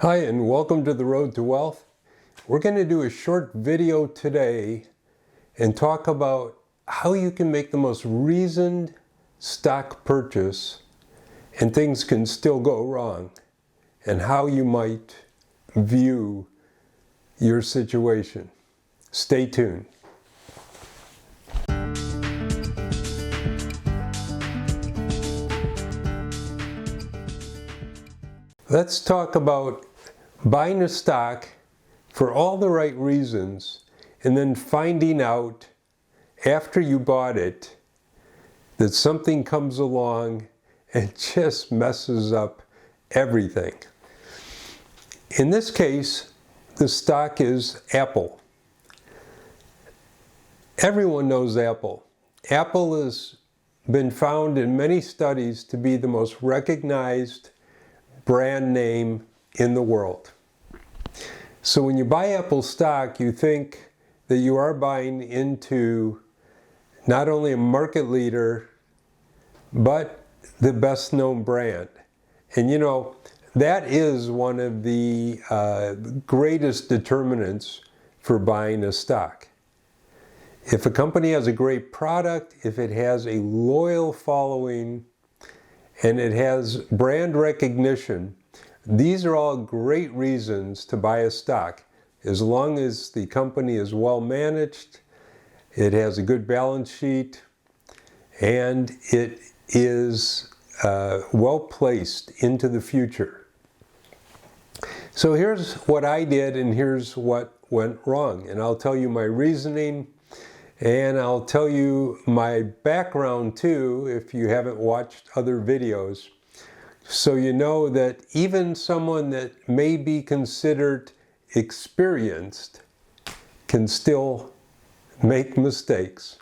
Hi, and welcome to The Road to Wealth. We're going to do a short video today and talk about how you can make the most reasoned stock purchase and things can still go wrong, and how you might view your situation. Stay tuned. Let's talk about buying a stock for all the right reasons and then finding out after you bought it that something comes along and just messes up everything. In this case, the stock is Apple. Everyone knows Apple. Apple has been found in many studies to be the most recognized brand name in the world. So when you buy Apple stock, you think that you are buying into not only a market leader, but the best known brand. And you know, that is one of the greatest determinants for buying a stock. If a company has a great product, if it has a loyal following, and it has brand recognition, these are all great reasons to buy a stock. As long as the company is well managed, it has a good balance sheet, and it is well placed into the future. So here's what I did and here's what went wrong. And I'll tell you my reasoning, and I'll tell you my background too if you haven't watched other videos. So you know that even someone that may be considered experienced can still make mistakes.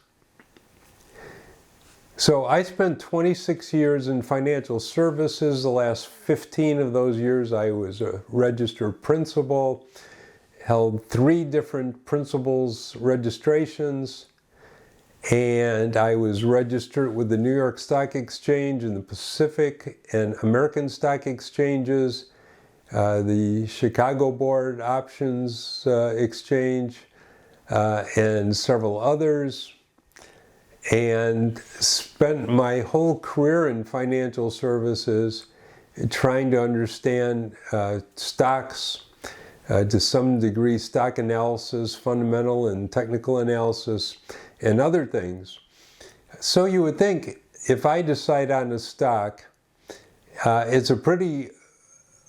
So I spent 26 years in financial services. The last 15 of those years I was a registered principal, held 3 different principals registrations, and I was registered with the New York Stock Exchange and the Pacific and American Stock Exchanges, the Chicago Board Options Exchange, and several others, and spent my whole career in financial services trying to understand stocks, to some degree stock analysis, fundamental and technical analysis, and other things. So you would think if I decide on a stock, it's a pretty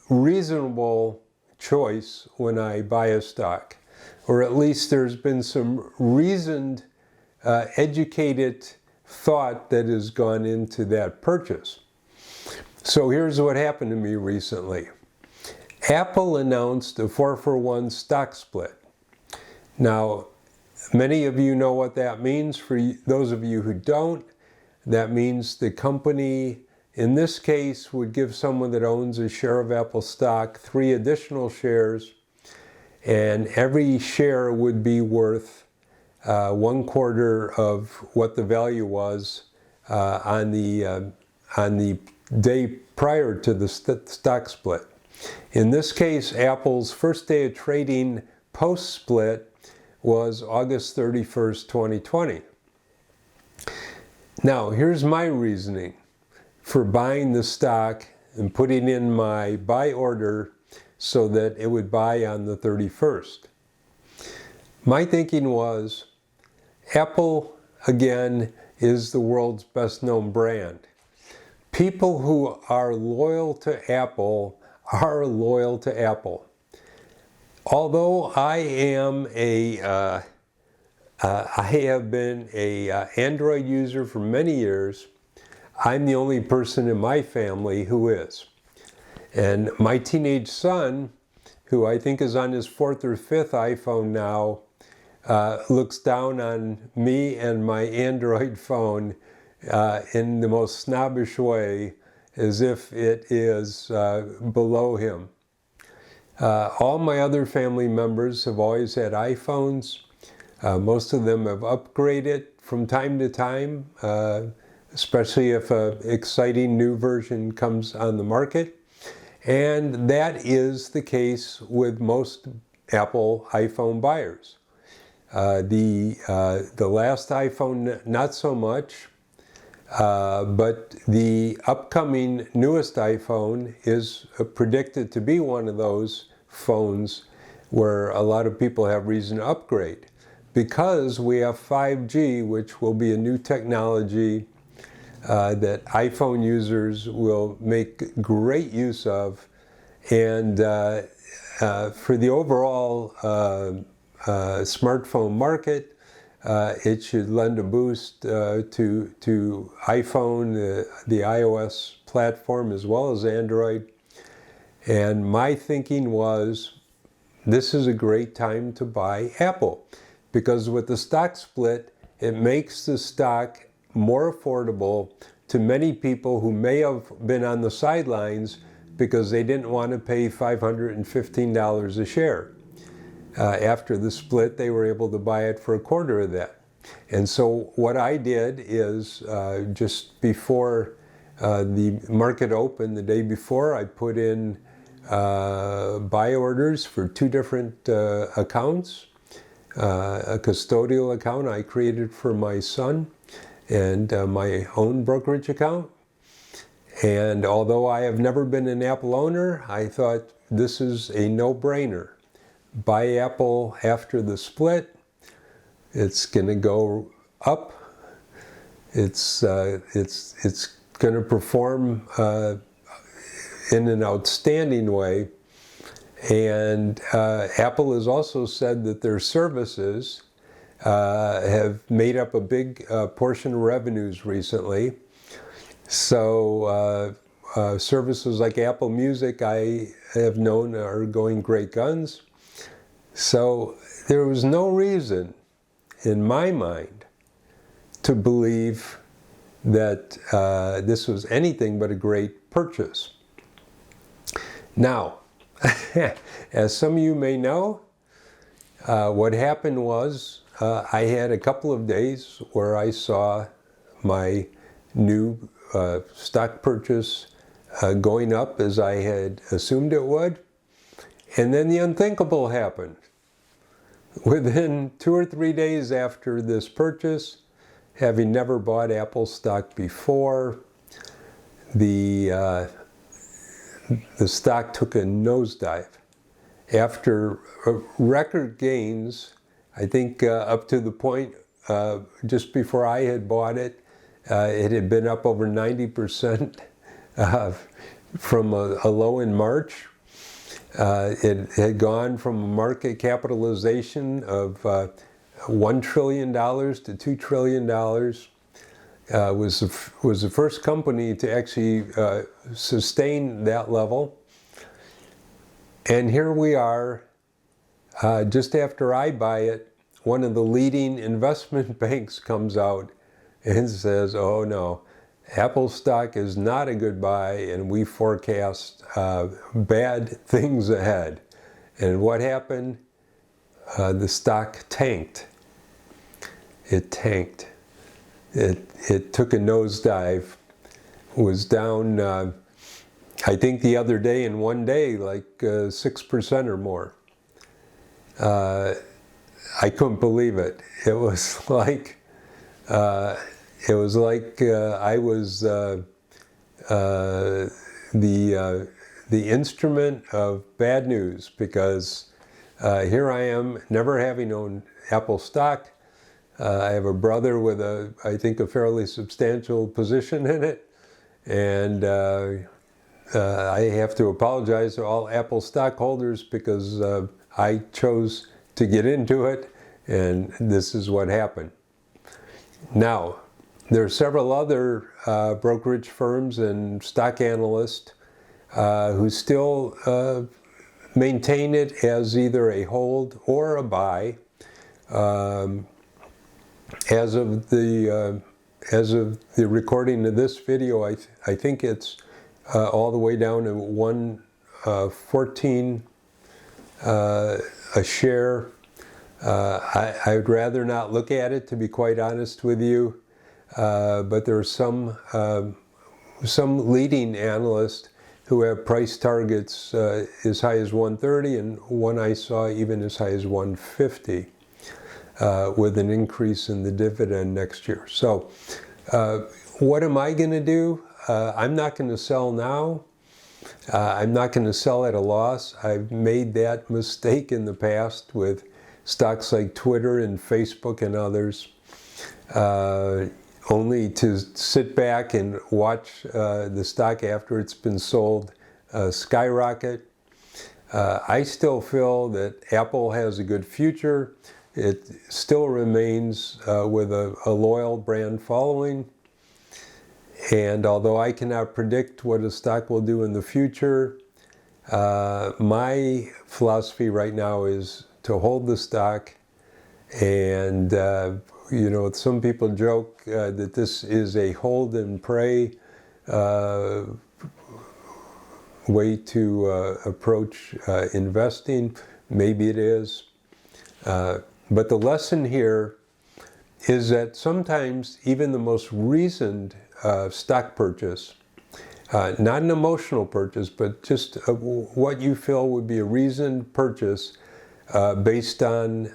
reasonable choice when I buy a stock, or at least there's been some reasoned, educated thought that has gone into that purchase. So here's what happened to me recently. Apple announced a 4-for-1 stock split. Now, many of you know what that means. For those of you who don't, that means the company, in this case, would give someone that owns a share of Apple stock 3 additional shares, and every share would be worth 1/4 of what the value was on the day prior to the stock split. In this case, Apple's first day of trading post-split was August 31st, 2020. Now, here's my reasoning for buying the stock and putting in my buy order so that it would buy on the 31st. My thinking was, Apple, again, is the world's best known brand. People who are loyal to Apple are loyal to Apple. Although I have been a Android user for many years, I'm the only person in my family who is. And my teenage son, who I think is on his 4th or 5th iPhone now, looks down on me and my Android phone in the most snobbish way, as if it is below him. All my other family members have always had iPhones. Most of them have upgraded from time to time, especially if an exciting new version comes on the market. And that is the case with most Apple iPhone buyers. The last iPhone, not so much, but the upcoming newest iPhone is predicted to be one of those phones where a lot of people have reason to upgrade, because we have 5G, which will be a new technology that iPhone users will make great use of. And for the overall smartphone market, it should lend a boost to iPhone, the iOS platform, as well as Android. And my thinking was, this is a great time to buy Apple, because with the stock split, it makes the stock more affordable to many people who may have been on the sidelines because they didn't want to pay $515 a share. After the split, they were able to buy it for a quarter of that. And so what I did is, just before the market opened, the day before, I put in buy orders for 2 different accounts. A custodial account I created for my son, and my own brokerage account. And although I have never been an Apple owner, I thought this is a no-brainer. Buy Apple after the split. It's going to go up. It's going to perform in an outstanding way. And Apple has also said that their services have made up a big portion of revenues recently. So services like Apple Music, I have known, are going great guns. So there was no reason, in my mind, to believe that this was anything but a great purchase. Now, as some of you may know, what happened was I had a couple of days where I saw my new stock purchase going up as I had assumed it would. And then the unthinkable happened. Within 2 or 3 days after this purchase, having never bought Apple stock before, the stock took a nosedive. After record gains, I think up to the point just before I had bought it, it had been up over 90% from a low in March. It had gone from a market capitalization of $1 trillion to $2 trillion. Was the first company to actually sustain that level. And here we are, just after I buy it, one of the leading investment banks comes out and says, oh no, Apple stock is not a good buy, and we forecast bad things ahead. And what happened? The stock tanked. It tanked. It took a nosedive, was down, I think the other day, in one day, like 6% or more. I couldn't believe it. It was like I was the instrument of bad news, because here I am, never having owned Apple stock. I have a brother with I think a fairly substantial position in it, and I have to apologize to all Apple stockholders because I chose to get into it, and this is what happened. Now, there are several other brokerage firms and stock analysts who still maintain it as either a hold or a buy. As of the recording of this video, I think it's all the way down to 114 a share. I would rather not look at it, to be quite honest with you, but there are some leading analysts who have price targets as high as 130, and one I saw even as high as 150, with an increase in the dividend next year. So what am I going to do? I'm not going to sell now. I'm not going to sell at a loss. I've made that mistake in the past with stocks like Twitter and Facebook and others, only to sit back and watch the stock after it's been sold skyrocket. I still feel that Apple has a good future. It still remains with a loyal brand following. And although I cannot predict what a stock will do in the future, my philosophy right now is to hold the stock. And, you know, some people joke that this is a hold and pray way to approach investing. Maybe it is. But the lesson here is that sometimes even the most reasoned stock purchase, not an emotional purchase, but just what you feel would be a reasoned purchase based on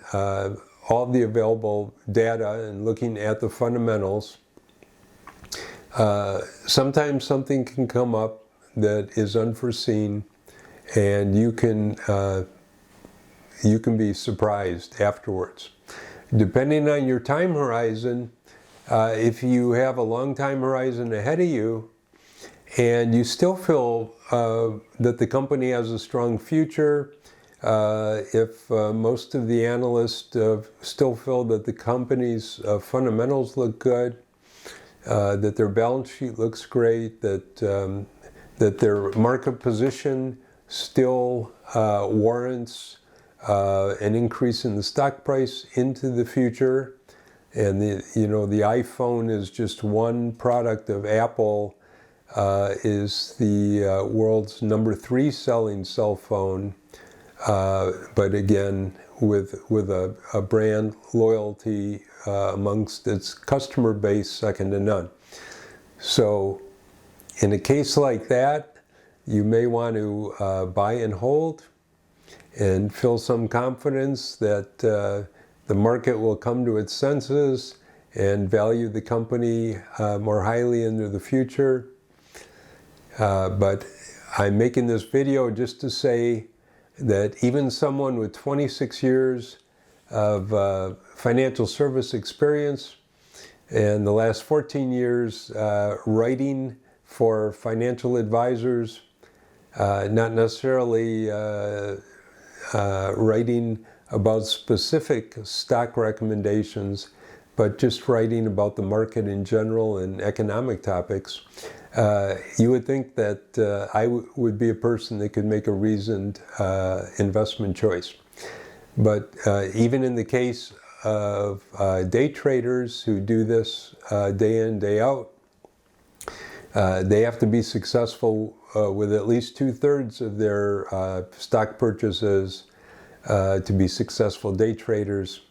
all the available data and looking at the fundamentals. Sometimes something can come up that is unforeseen, and you can be surprised afterwards. Depending on your time horizon, if you have a long time horizon ahead of you and you still feel that the company has a strong future, if most of the analysts still feel that the company's fundamentals look good, that their balance sheet looks great, that their market position still warrants an increase in the stock price into the future, and the iPhone is just one product of Apple, is the world's #3 selling cell phone, but again with a brand loyalty amongst its customer base second to none. So in a case like that, you may want to buy and hold and feel some confidence that the market will come to its senses and value the company more highly into the future. But I'm making this video just to say that even someone with 26 years of financial service experience and the last 14 years writing for financial advisors, not necessarily writing about specific stock recommendations, but just writing about the market in general and economic topics, you would think that I would be a person that could make a reasoned investment choice. But even in the case of day traders who do this day in, day out, they have to be successful with at least 2/3 of their stock purchases to be successful day traders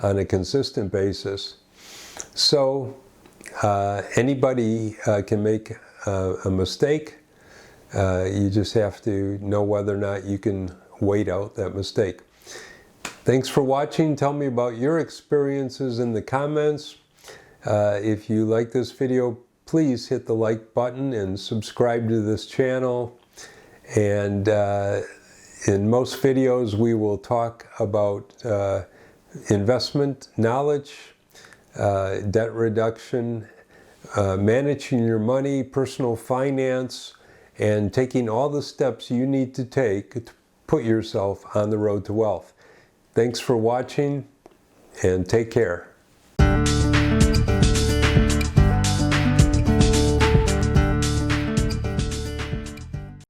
on a consistent basis. So anybody can make a mistake. You just have to know whether or not you can wait out that mistake. Thanks for watching. Tell me about your experiences in the comments. If you like this video, please hit the like button and subscribe to this channel. And in most videos, we will talk about investment knowledge, debt reduction, managing your money, personal finance, and taking all the steps you need to take to put yourself on the road to wealth. Thanks for watching, and take care.